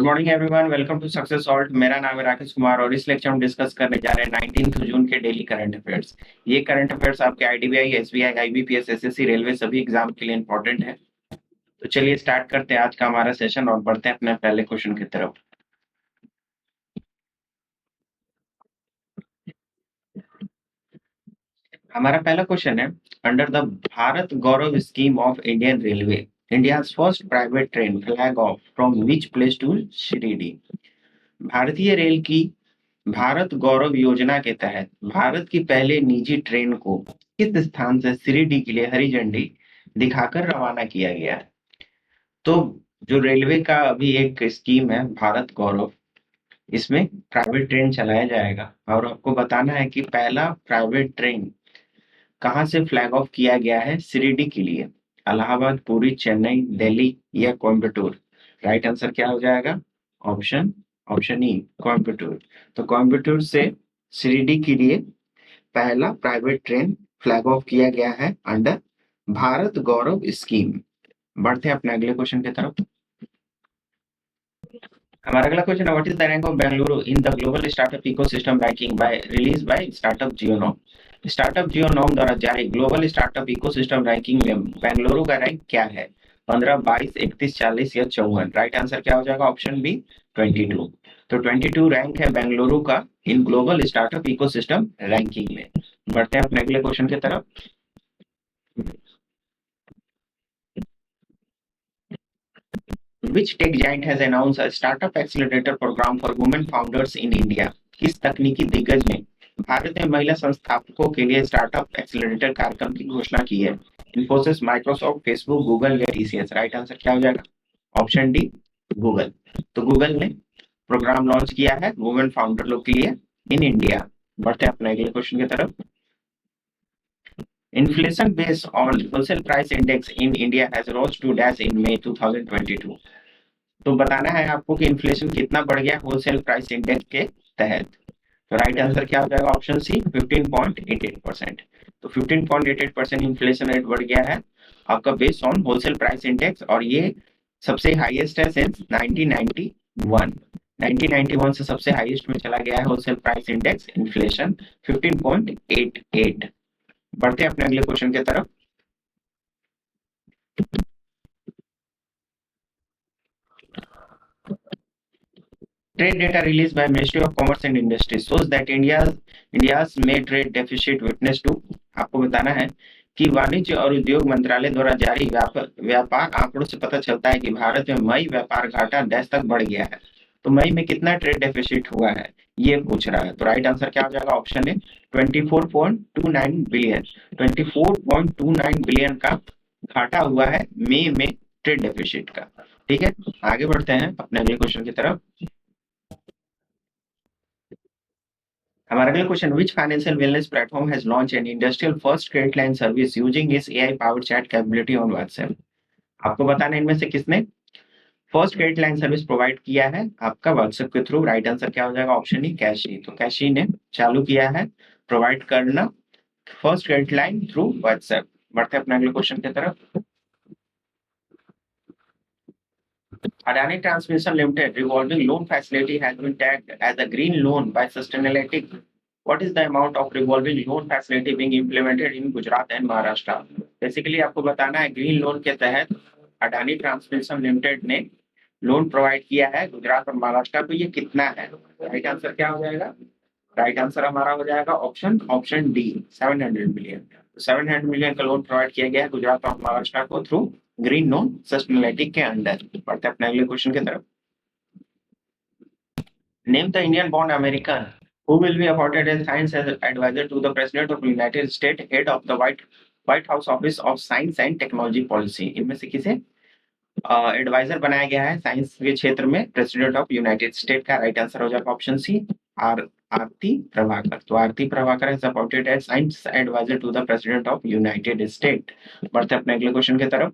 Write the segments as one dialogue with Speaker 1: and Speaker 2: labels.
Speaker 1: Morning everyone, welcome to success salt. मेरा नाम है राकेश कुमार और इस लेक्चर में डिस्कस करने जा रहे हैं 19 जून के डेली करंट अफेयर्स। ये करंट अफेयर्स आपके IDBI, SBI, IBPS, SSC, railway सभी एग्जाम के लिए इंपॉर्टेंट है। तो चलिए स्टार्ट करते हैं आज का हमारा सेशन और बढ़ते हैं अपने पहले क्वेश्चन की तरफ। हमारा पहला क्वेश्चन है, under the Bharat Gaurav scheme of Indian railway, India's first private train flag off from which place to Shirdi. भारतीय रेल की भारत गौरव योजना के तहत भारत की पहले निजी ट्रेन को किस स्थान से शिरडी के लिए हरी झंडी दिखाकर रवाना किया गया है। तो जो रेलवे का अभी एक स्कीम है भारत गौरव, इसमें प्राइवेट ट्रेन चलाया जाएगा और आपको बताना है कि पहला प्राइवेट ट्रेन कहाँ से फ्लैग ऑफ किया गया है शिरडी के लिए। इलाहाबाद, पुरी, चेन्नई, दिल्ली या कोयम्बटूर। राइट आंसर क्या हो जाएगा? ऑप्शन ई, कोयम्बटूर। तो कोयम्बटूर से शिरडी के लिए पहला प्राइवेट ट्रेन फ्लैग ऑफ किया गया है अंडर भारत गौरव स्कीम। बढ़ते हैं अपने अगले क्वेश्चन की तरफ। हमारा अगला क्वेश्चन है, what is the rank of Bengaluru in the global startup ecosystem ranking release by startup genome. Startup genome द्वारा जारी ग्लोबल स्टार्टअप इकोसिस्टम रैंकिंग में बेंगलुरु का रैंक क्या है? 15, 22, 31, 40 या 54। राइट आंसर क्या हो जाएगा? Option B, 22। तो 22 रैंक है बेंगलुरु का in global startup ecosystem ranking में। बढ़ते हैं अपने अगले क्वेश्चन की तरफ। Which tech giant has announced a startup accelerator program for women founders in India? किस तकनीकी दिग्गज ने भारत में महिला संस्थापकों के लिए स्टार्टअप एक्सेलरेटर कार्यक्रम की घोषणा की है? इन्फोसिस, माइक्रोसॉफ्ट, फेसबुक, गूगल या टीसीएस। राइट आंसर क्या हो जाएगा? Option D, Google. तो गूगल ने प्रोग्राम लॉन्च किया है वुमेन फाउंडर लोग के लिए इन इंडिया। बढ़ते हैं अपने अगले क्वेश्चन की तरफ। Inflation based on wholesale price index in India has rose to dash in May 2022। तो बताना है आपको कि इन्फ्लेशन कितना बढ़ गया होलसेल प्राइस इंडेक्स के तहत। तो राइट आंसर क्या हो जाएगा? Option C, 15.88%। तो 15.88% इन्फ्लेशन रेट बढ़ गया है आपका based on wholesale price index, और ये सबसे हाईएस्ट है सिंस 1991। 1991 से सबसे हाईएस्ट में चला गया है होलसेल प्राइस इंडेक्स इन्फ्लेशन 15.88। बढ़ते हैं अपने अगले क्वेश्चन की तरफ। Trade data released by Ministry of Commerce and Industry shows that India's May trade deficit witness to। आपको बताना है कि वाणिज्य और उद्योग मंत्रालय द्वारा जारी व्यापार आंकड़ों से पता चलता है कि भारत में मई व्यापार घाटा डैश तक बढ़ गया है। तो मई में कितना ट्रेड डेफिसिट हुआ है ये पूछ रहा है। तो राइट आंसर क्या हो जाएगा? ऑप्शन है 24.29 बिलियन। 24.29 बिलियन का घाटा हुआ है मई में ट्रेड डेफिसिट का। ठीक है, आगे बढ़ते हैं अपने अगले क्वेश्चन की तरफ। हमारा अगला question, which financial wellness platform has launch an industrial first credit line service using its AI powered chat capability on WhatsApp. आपको बताना है इनमें से किसने first credit line service provide किया है आपका व्हाट्सएप के थ्रू। राइट आंसर क्या हो जाएगा? Option E, CASHe. तो कैशी ने चालू किया है प्रोवाइड करना first credit line through WhatsApp. बढ़ते हैं अपने अगले क्वेश्चन की तरफ। Adani Transmission Limited revolving loan facility has been tagged as a green loan by Sustainalytics. What is the amount of revolving loan facility being implemented in Gujarat and Maharashtra? Basically आपको बताना है green loan के तहत Adani transmission limited ने loan provide किया है गुजरात और महाराष्ट्र को। ये कितना है? राइट आंसर क्या हो जाएगा? राइट आंसर हमारा हो जाएगा ऑप्शन डी, 700 मिलियन। 700 मिलियन का लोन प्रोवाइड किया गया है गुजरात और महाराष्ट्र को थ्रू ग्रीन लोन सस्टेनेबिलिटी के अंडर। बढ़ते अपने अगले क्वेश्चन की तरफ। Name the Indian born American who will be appointed as science advisor to the president of United States, head of the White House Office of Science and Technology Policy। इनमें से किसे adviser बनाया गया है science के क्षेत्र में president of United state का? राइट आंसर हो जाएगा ऑप्शन सी, आरती प्रभाकर। तो आरती Prabhakar is appointed as science advisor to the president of United States। बढ़ते अपने अगले क्वेश्चन की तरफ।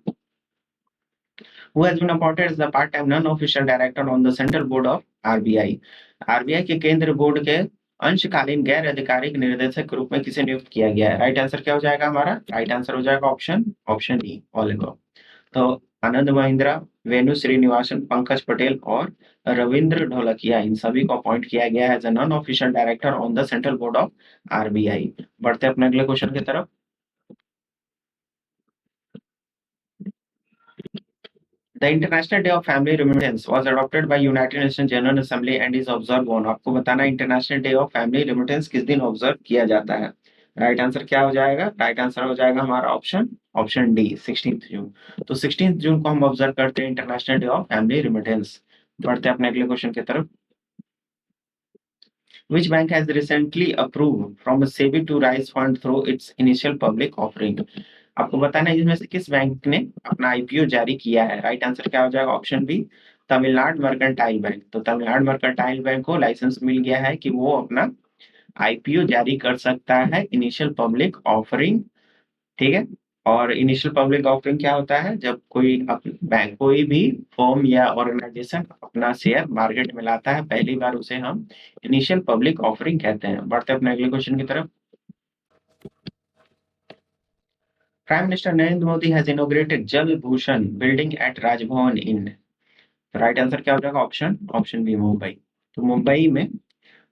Speaker 1: Who has been appointed as the part-time non-official director on the central board of RBI? RBI के केंद्र बोर्ड के अंशकालीन गैर आधिकारिक निर्देशक के रूप में किसे नियुक्त किया गया है? राइट आंसर क्या हो जाएगा हमारा? राइट आंसर हो जाएगा ऑप्शन डी, ओलेगो। तो आनंद महिंद्रा, वेणु श्रीनिवासन, पंकज पटेल और रविंद्र ढोलकिया, इन सभी को अपॉइंट किया गया है as a non official director on the central board of RBI. बढ़ते अपने अगले क्वेश्चन की तरफ। The International Day of Family Remittance was adopted by United Nations General Assembly and is observed on। आपको बताना international day of family remittance किस दिन observe किया जाता है। राइट आंसर क्या हो जाएगा? राइट आंसर हो जाएगा हमारा ऑप्शन ऑप्शन डी 16 जून। तो 16 जून को हम ऑब्जर्व करते हैं international day of family remittance. बढ़ते हैं अपने अगले क्वेश्चन की तरफ। Which bank has recently approved from SEBI to raise fund through its initial public offering? आपको बताना है इसमें से किस बैंक ने अपना आईपीओ जारी किया है। राइट आंसर क्या हो जाएगा? Option B Tamil Nadu mercantile bank. तो तमिलनाडु मर्केंटाइल बैंक को लाइसेंस मिल गया है कि वो अपना आईपीओ जारी कर सकता है इनिशियल पब्लिक ऑफरिंग। ठीक है। और इनिशियल पब्लिक ऑफरिंग क्या होता है? जब कोई बैंक कोई भी फर्म या ऑर्गेनाइजेशन अपना शेयर मार्केट में लाता है पहली बार, उसे हम इनिशियल पब्लिक ऑफरिंग कहते हैं। बढ़ते अपने अगले क्वेश्चन की तरफ। Prime minister Narendra Modi has inaugurated Jal Bhushan building at Raj Bhavan in. Right answer क्या हो जाएगा? Option option B Mumbai. तो मुंबई में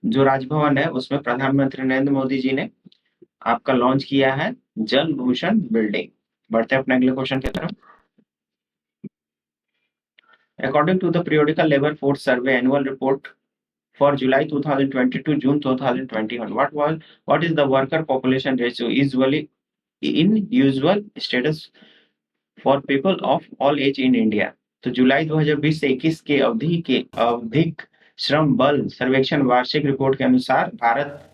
Speaker 1: जो राजभवन है उसमें प्रधानमंत्री नरेंद्र मोदी जी ने आपका लॉन्च किया है जल भूषण बिल्डिंग। बढ़ते अपने अगले क्वेश्चन की तरफ। According to the Periodical Labor Force Survey annual report for July 2020 to June 2021, what is the worker population ratio usually in usual status for people of all age in India? तो जुलाई 2020 से 21 के अवधिक श्रम बल सर्वेक्षण वार्षिक रिपोर्ट के अनुसार भारत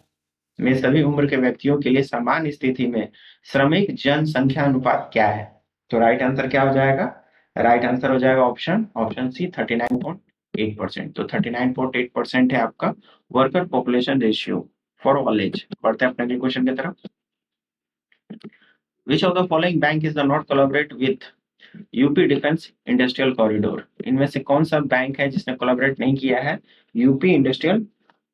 Speaker 1: में सभी उम्र के व्यक्तियों के लिए समान स्थिति में श्रमिक जनसंख्या अनुपात क्या है? तो राइट आंसर क्या हो जाएगा? राइट आंसर हो जाएगा ऑप्शन ऑप्शन सी 39.8%। तो 39.8% है आपका worker population ratio for all age. बढ़ते हैं अपने अगले क्वेश्चन की तरफ। Which of the following bank is the not collaborate with UP defence industrial corridor? इनमें से कौन सा बैंक है जिसने कोलैबोरेट नहीं किया है यूपी इंडस्ट्रियल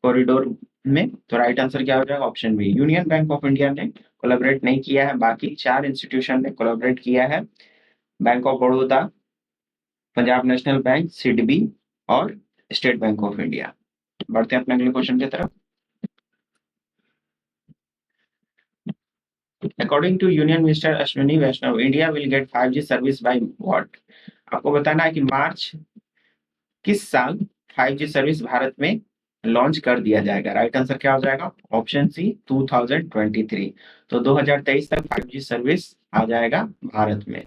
Speaker 1: कॉरिडोर में? तो राइट आंसर क्या हो जाएगा? Option B union bank of India ने कोलैबोरेट नहीं किया है, बाकी 4 इंस्टीट्यूशन ने कोलैबोरेट किया है। Bank of Baroda, Punjab national bank, SIDBI और स्टेट बैंक ऑफ इंडिया। बढ़ते हैं अपने अगले क्वेश्चन की तरफ। According to union minister Ashwini Vaishnaw, India will get 5G service by what? आपको बताना है कि मार्च किस साल 5G सर्विस भारत में लॉन्च कर दिया जाएगा। राइट आंसर क्या हो जाएगा? Option C 2023। तो 2023 तक 5G सर्विस आ जाएगा भारत में।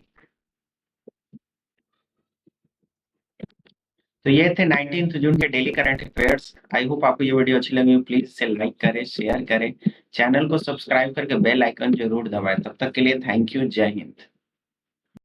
Speaker 1: तो ये थे 19 जून के daily current affairs. I hope आपको ये वीडियो अच्छी लगी। प्लीज इसे लाइक करें, शेयर करें, चैनल को सब्सक्राइब करके बेल आइकन जरूर दबाएं। तब तक के लिए थैंक यू। जय हिंद।